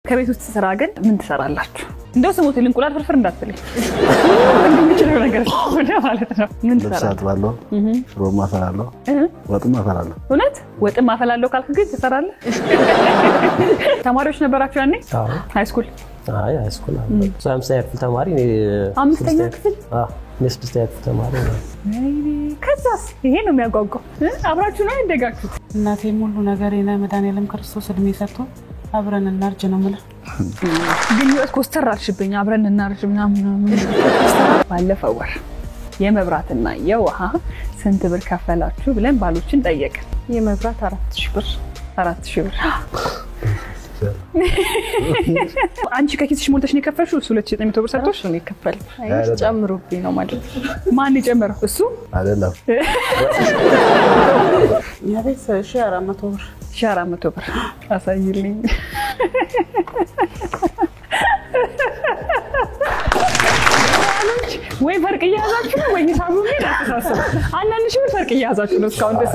ከቤት ውስጥ ስራ ግን ምን ትሰራላችሁ? እንደው ስሞት እንቁላል ፍርፍር እንዳትልኝ ምንድነው ነገር ነው ማለት ነው። ምን ትሰራላችሁ? ሮማ ፈራለሁ ወጥማ ፈራለሁ። እውነት ወጥማ ፈራለሁ ካልክ ግን ትሰራለህ? ተማሪዎች ነበራችሁ ያኔ? አዎ ሃይ ስኩል? አይ ሃይ ስኩል አለ። ሳምሳይ ክፍል ተማሪ ነኝ። አምስተኛ ክፍል? ስድስተኛ ክፍል ተማሪ ነኝ። ከዛስ ይሄ ነው የሚያጓጓው። አብራችሁ ነው እንደጋችሁት? እናቴ ሙሉ ነገር የነ መድኃኒዓለም ክርስቶስ እድሜ ሰጥቶ አብረን እናርጅ ነው ማለት ግን ኮስተር አልሽብኝ። አብረን እናርጅ ምናምን ባለፈው ወር የመብራትና የውሃ ስንት ብር ከፈላችሁ ብለን ባሎችን ጠየቅን። የመብራት 4000 ብር 4000 ብር። አንቺ ከኪስሽ ሞልተሽ ነው የከፈልሽው? እሱ 2900 ብር ሰጥቶሽ ነው የከፈል? አይ ጨምሩብኝ ነው ማለት። ማን ይጨምረው? እሱ አይደለም። ያቤት 1400 ብር 1400 ብር አሳይልኝ። ወይ ፈርቅ እያያዛችሁ ነው ወይ ሂሳቡ ምን አስተሳሰብ? አንዳንድ ሺህ ብር ፈርቅ እያያዛችሁ ነው እስካሁን